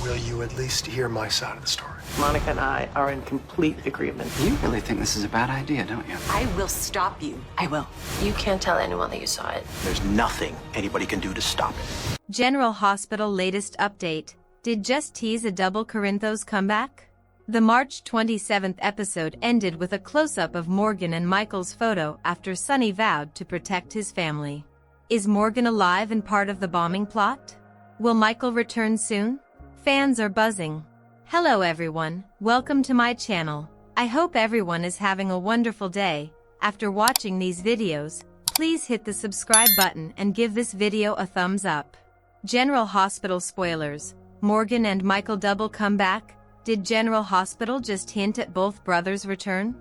will you at least hear my side of the story? Monica and I are in complete agreement. You really think this is a bad idea, don't you? I will stop you. I will. You can't tell anyone that you saw it. There's nothing anybody can do to stop it. General Hospital latest update. Did just tease a double Corinthos comeback? The March 27th episode ended with a close-up of Morgan and Michael's photo after Sonny vowed to protect his family. Is Morgan alive and part of the bombing plot? Will Michael return soon? Fans are buzzing. Hello everyone, welcome to my channel. I hope everyone is having a wonderful day. After watching these videos, please hit the subscribe button and give this video a thumbs up. General Hospital spoilers. Morgan and Michael double comeback? Did General Hospital just hint at both brothers' return?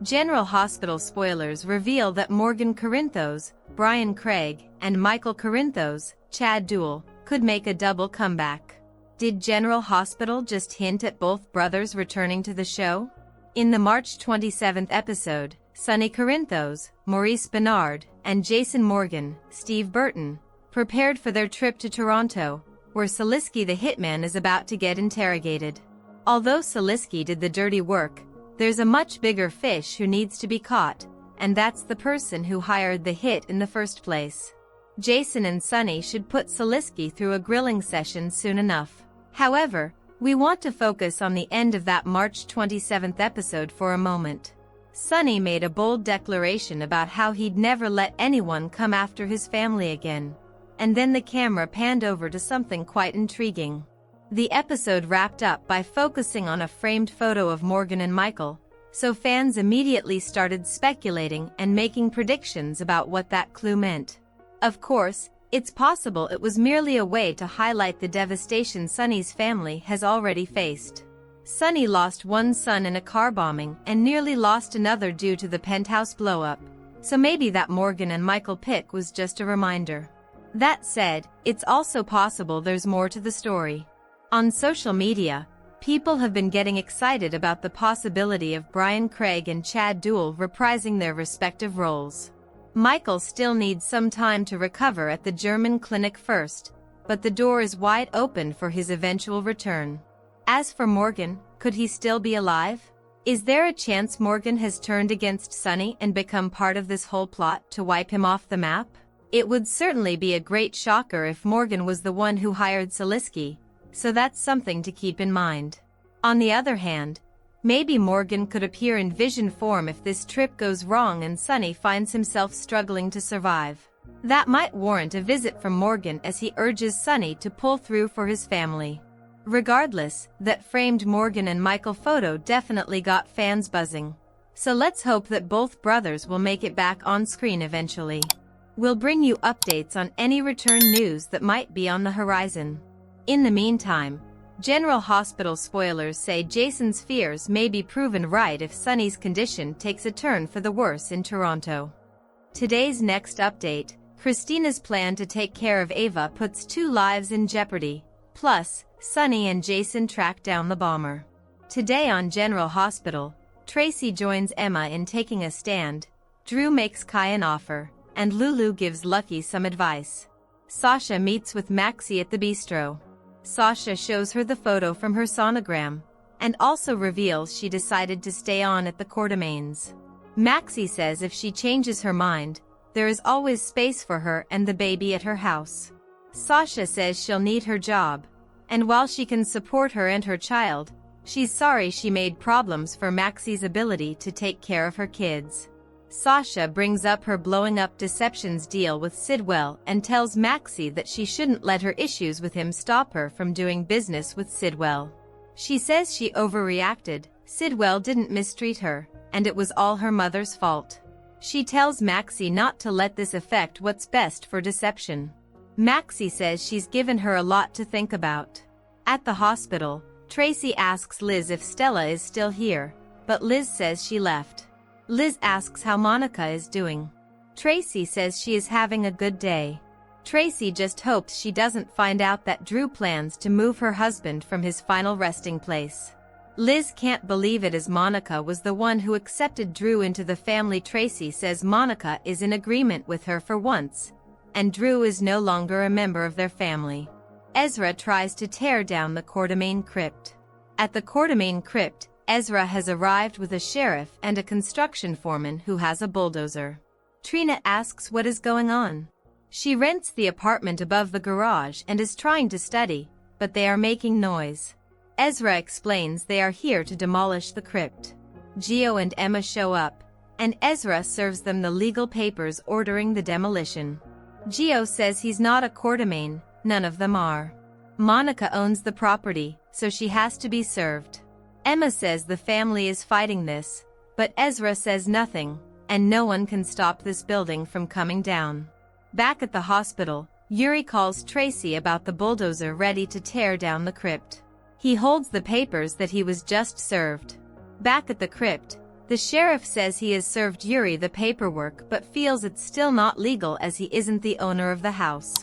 General Hospital spoilers reveal that Morgan Corinthos, Brian Craig, and Michael Corinthos, Chad Duell, could make a double comeback. Did General Hospital just hint at both brothers returning to the show? In the March 27th episode, Sonny Corinthos, Maurice Benard, and Jason Morgan, Steve Burton, prepared for their trip to Toronto, where Salisky the hitman is about to get interrogated. Although Salisky did the dirty work, there's a much bigger fish who needs to be caught, and that's the person who hired the hit in the first place. Jason and Sonny should put Salisky through a grilling session soon enough. However, we want to focus on the end of that March 27th episode for a moment. Sonny made a bold declaration about how he'd never let anyone come after his family again. And then the camera panned over to something quite intriguing. The episode wrapped up by focusing on a framed photo of Morgan and Michael, so fans immediately started speculating and making predictions about what that clue meant. Of course, it's possible it was merely a way to highlight the devastation Sonny's family has already faced. Sonny lost one son in a car bombing and nearly lost another due to the penthouse blow-up, so maybe that Morgan and Michael pick was just a reminder. That said, it's also possible there's more to the story. On social media, people have been getting excited about the possibility of Brian Craig and Chad Duell reprising their respective roles. Michael still needs some time to recover at the German clinic first, but the door is wide open for his eventual return. As for Morgan, could he still be alive? Is there a chance Morgan has turned against Sonny and become part of this whole plot to wipe him off the map? It would certainly be a great shocker if Morgan was the one who hired Salisky, so that's something to keep in mind. On the other hand, maybe Morgan could appear in vision form if this trip goes wrong and Sonny finds himself struggling to survive. That might warrant a visit from Morgan as he urges Sonny to pull through for his family. Regardless, that framed Morgan and Michael photo definitely got fans buzzing. So let's hope that both brothers will make it back on screen eventually. We'll bring you updates on any return news that might be on the horizon. In the meantime, General Hospital spoilers say Jason's fears may be proven right if Sonny's condition takes a turn for the worse in Toronto. Today's next update, Christina's plan to take care of Ava puts 2 lives in jeopardy. Plus, Sonny and Jason track down the bomber. Today on General Hospital, Tracy joins Emma in taking a stand, Drew makes Kai an offer, and Lulu gives Lucky some advice. Sasha meets with Maxie at the bistro. Sasha shows her the photo from her sonogram, and also reveals she decided to stay on at the Quartermaines. Maxie says if she changes her mind, there is always space for her and the baby at her house. Sasha says she'll need her job, and while she can support her and her child, she's sorry she made problems for Maxie's ability to take care of her kids. Sasha brings up her blowing up Deception's deal with Sidwell and tells Maxie that she shouldn't let her issues with him stop her from doing business with Sidwell. She says she overreacted, Sidwell didn't mistreat her, and it was all her mother's fault. She tells Maxie not to let this affect what's best for Deception. Maxie says she's given her a lot to think about. At the hospital, Tracy asks Liz if Stella is still here, but Liz says she left. Liz asks how Monica is doing. Tracy says she is having a good day. Tracy just hopes she doesn't find out that Drew plans to move her husband from his final resting place. Liz can't believe it as Monica was the one who accepted Drew into the family. Tracy says Monica is in agreement with her for once, and Drew is no longer a member of their family. Ezra tries to tear down the Quartermain crypt. At the Quartermain crypt, Ezra has arrived with a sheriff and a construction foreman who has a bulldozer. Trina asks what is going on. She rents the apartment above the garage and is trying to study, but they are making noise. Ezra explains they are here to demolish the crypt. Gio and Emma show up, and Ezra serves them the legal papers ordering the demolition. Gio says he's not a Quartermain, none of them are. Monica owns the property, so she has to be served. Emma says the family is fighting this, but Ezra says nothing, and no one can stop this building from coming down. Back at the hospital, Yuri calls Tracy about the bulldozer ready to tear down the crypt. He holds the papers that he was just served. Back at the crypt, the sheriff says he has served Yuri the paperwork but feels it's still not legal as he isn't the owner of the house.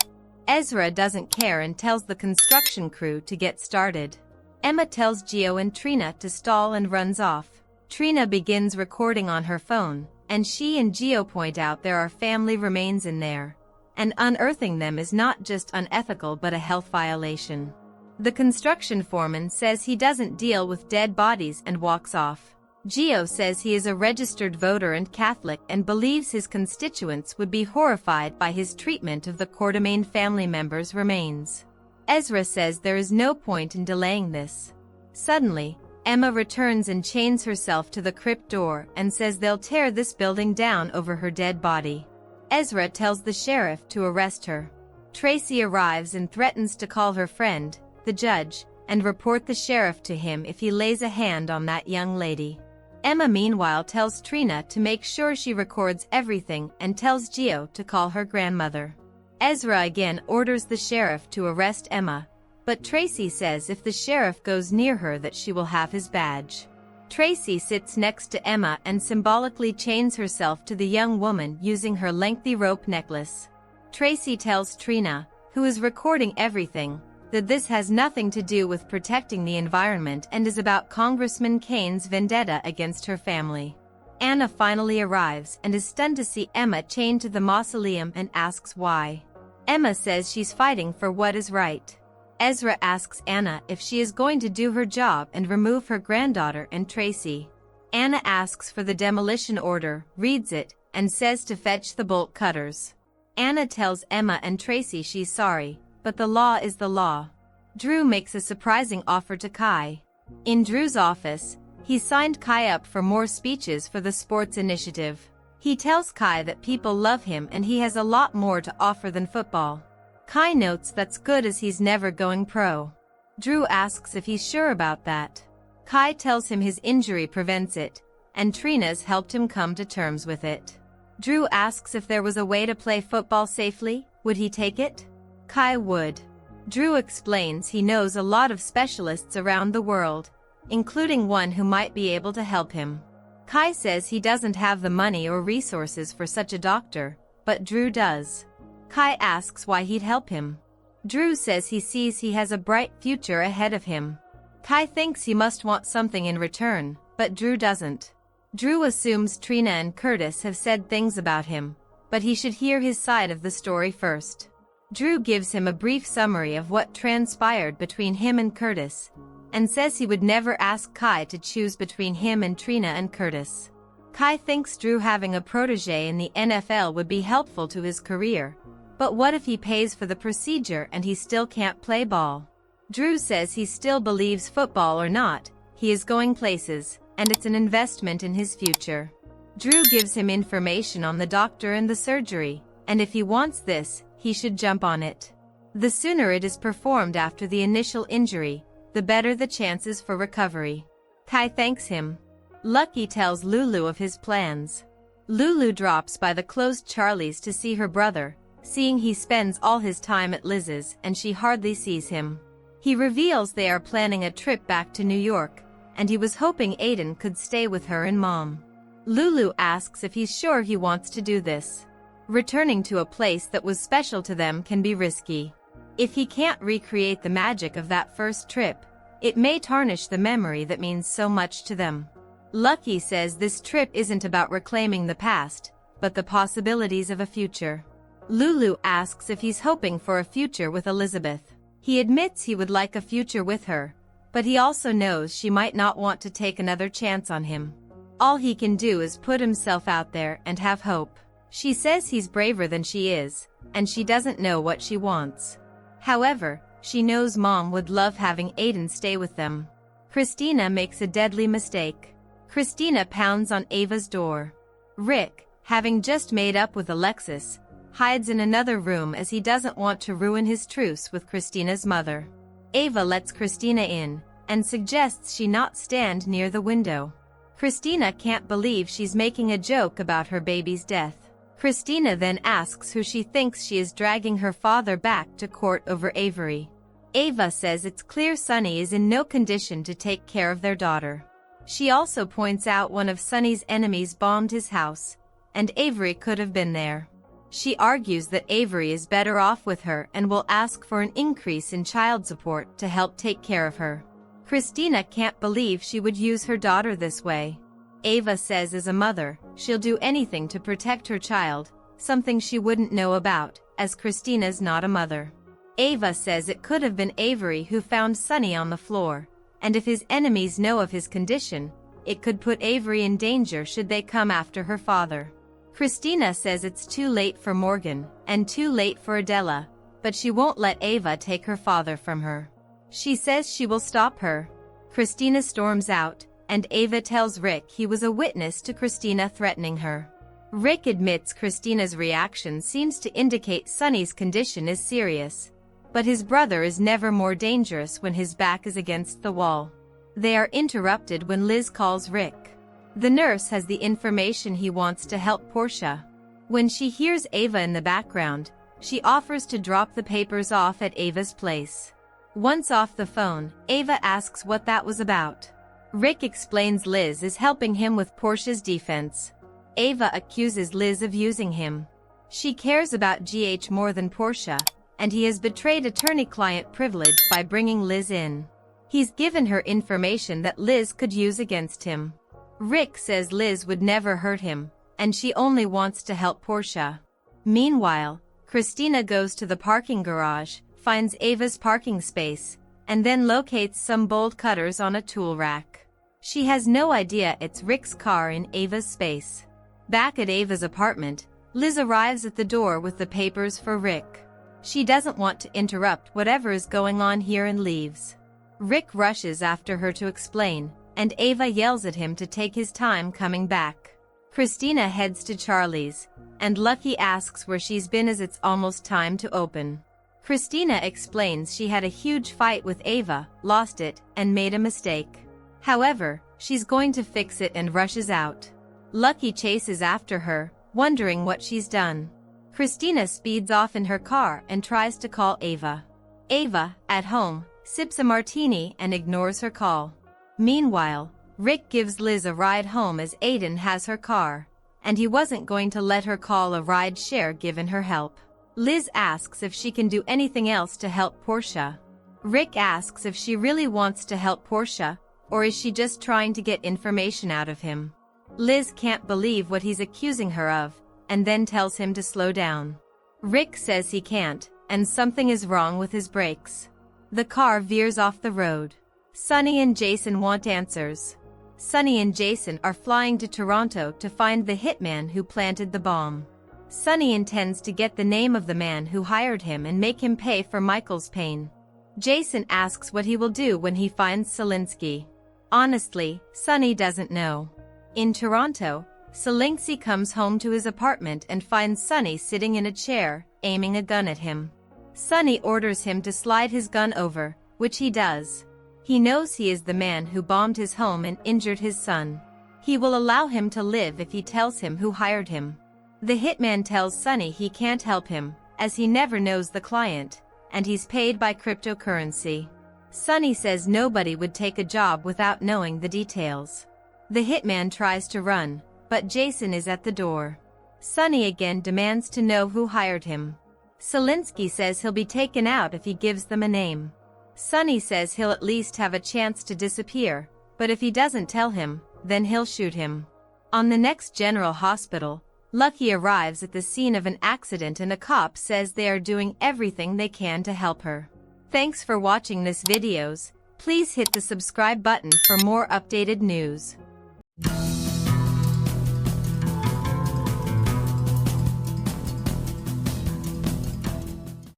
Ezra doesn't care and tells the construction crew to get started. Emma tells Gio and Trina to stall and runs off. Trina begins recording on her phone, and she and Gio point out there are family remains in there, and unearthing them is not just unethical but a health violation. The construction foreman says he doesn't deal with dead bodies and walks off. Gio says he is a registered voter and Catholic and believes his constituents would be horrified by his treatment of the Quartermain family members' remains. Ezra says there is no point in delaying this. Suddenly, Emma returns and chains herself to the crypt door and says they'll tear this building down over her dead body. Ezra tells the sheriff to arrest her. Tracy arrives and threatens to call her friend, the judge, and report the sheriff to him if he lays a hand on that young lady. Emma meanwhile tells Trina to make sure she records everything and tells Gio to call her grandmother. Ezra again orders the sheriff to arrest Emma, but Tracy says if the sheriff goes near her that she will have his badge. Tracy sits next to Emma and symbolically chains herself to the young woman using her lengthy rope necklace. Tracy tells Trina, who is recording everything, that this has nothing to do with protecting the environment and is about Congressman Kane's vendetta against her family. Anna finally arrives and is stunned to see Emma chained to the mausoleum and asks why. Emma says she's fighting for what is right. Ezra asks Anna if she is going to do her job and remove her granddaughter and Tracy. Anna asks for the demolition order, reads it, and says to fetch the bolt cutters. Anna tells Emma and Tracy she's sorry, but the law is the law. Drew makes a surprising offer to Kai. In Drew's office, he signed Kai up for more speeches for the sports initiative. He tells Kai that people love him and he has a lot more to offer than football. Kai notes that's good as he's never going pro. Drew asks if he's sure about that. Kai tells him his injury prevents it, and Trina's helped him come to terms with it. Drew asks if there was a way to play football safely, would he take it? Kai would. Drew explains he knows a lot of specialists around the world, including one who might be able to help him. Kai says he doesn't have the money or resources for such a doctor, but Drew does. Kai asks why he'd help him. Drew says he sees he has a bright future ahead of him. Kai thinks he must want something in return, but Drew doesn't. Drew assumes Trina and Curtis have said things about him, but he should hear his side of the story first. Drew gives him a brief summary of what transpired between him and Curtis, and says he would never ask Kai to choose between him and Trina and Curtis. Kai thinks Drew having a protege in the NFL would be helpful to his career, but what if he pays for the procedure and he still can't play ball? Drew says he still believes football or not, he is going places, and it's an investment in his future. Drew gives him information on the doctor and the surgery, and if he wants this, he should jump on it. The sooner it is performed after the initial injury, the better the chances for recovery. Kai thanks him. Lucky tells Lulu of his plans. Lulu drops by the closed Charlie's to see her brother, seeing he spends all his time at Liz's and she hardly sees him. He reveals they are planning a trip back to New York, and he was hoping Aiden could stay with her and Mom. Lulu asks if he's sure he wants to do this. Returning to a place that was special to them can be risky. If he can't recreate the magic of that first trip, it may tarnish the memory that means so much to them. Lucky says this trip isn't about reclaiming the past, but the possibilities of a future. Lulu asks if he's hoping for a future with Elizabeth. He admits he would like a future with her, but he also knows she might not want to take another chance on him. All he can do is put himself out there and have hope. She says he's braver than she is, and she doesn't know what she wants. However, she knows Mom would love having Aiden stay with them. Christina makes a deadly mistake. Christina pounds on Ava's door. Rick, having just made up with Alexis, hides in another room as he doesn't want to ruin his truce with Christina's mother. Ava lets Christina in, and suggests she not stand near the window. Christina can't believe she's making a joke about her baby's death. Christina then asks who she thinks she is dragging her father back to court over Avery. Ava says it's clear Sonny is in no condition to take care of their daughter. She also points out one of Sonny's enemies bombed his house, and Avery could have been there. She argues that Avery is better off with her and will ask for an increase in child support to help take care of her. Christina can't believe she would use her daughter this way. Ava says as a mother, she'll do anything to protect her child, something she wouldn't know about, as Christina's not a mother. Ava says it could have been Avery who found Sonny on the floor, and if his enemies know of his condition, it could put Avery in danger should they come after her father. Christina says it's too late for Morgan, and too late for Adela, but she won't let Ava take her father from her. She says she will stop her. Christina storms out, and Ava tells Rick he was a witness to Christina threatening her. Rick admits Christina's reaction seems to indicate Sonny's condition is serious, but his brother is never more dangerous when his back is against the wall. They are interrupted when Liz calls Rick. The nurse has the information he wants to help Portia. When she hears Ava in the background, she offers to drop the papers off at Ava's place. Once off the phone, Ava asks what that was about. Rick explains Liz is helping him with Portia's defense. Ava accuses Liz of using him. She cares about GH more than Portia, and he has betrayed attorney-client privilege by bringing Liz in. He's given her information that Liz could use against him. Rick says Liz would never hurt him, and she only wants to help Portia. Meanwhile, Christina goes to the parking garage, finds Ava's parking space, and then locates some bolt cutters on a tool rack. She has no idea it's Rick's car in Ava's space. Back at Ava's apartment, Liz arrives at the door with the papers for Rick. She doesn't want to interrupt whatever is going on here and leaves. Rick rushes after her to explain, and Ava yells at him to take his time coming back. Christina heads to Charlie's, and Lucky asks where she's been as it's almost time to open. Christina explains she had a huge fight with Ava, lost it, and made a mistake. However, she's going to fix it and rushes out. Lucky chases after her, wondering what she's done. Christina speeds off in her car and tries to call Ava. Ava, at home, sips a martini and ignores her call. Meanwhile, Rick gives Liz a ride home as Aiden has her car, and he wasn't going to let her call a ride share given her help. Liz asks if she can do anything else to help Portia. Rick asks if she really wants to help Portia, or is she just trying to get information out of him. Liz can't believe what he's accusing her of, and then tells him to slow down. Rick says he can't, and something is wrong with his brakes. The car veers off the road. Sonny and Jason want answers. Sonny and Jason are flying to Toronto to find the hitman who planted the bomb. Sonny intends to get the name of the man who hired him and make him pay for Michael's pain. Jason asks what he will do when he finds Selinsky. Honestly, Sonny doesn't know. In Toronto, Selinsky comes home to his apartment and finds Sonny sitting in a chair, aiming a gun at him. Sonny orders him to slide his gun over, which he does. He knows he is the man who bombed his home and injured his son. He will allow him to live if he tells him who hired him. The hitman tells Sonny he can't help him, as he never knows the client, and he's paid by cryptocurrency. Sonny says nobody would take a job without knowing the details. The hitman tries to run, but Jason is at the door. Sonny again demands to know who hired him. Selinsky says he'll be taken out if he gives them a name. Sonny says he'll at least have a chance to disappear, but if he doesn't tell him, then he'll shoot him. On the next General Hospital, Lucky arrives at the scene of an accident and a cop says they are doing everything they can to help her. Thanks for watching this videos. Please hit the subscribe button for more updated news.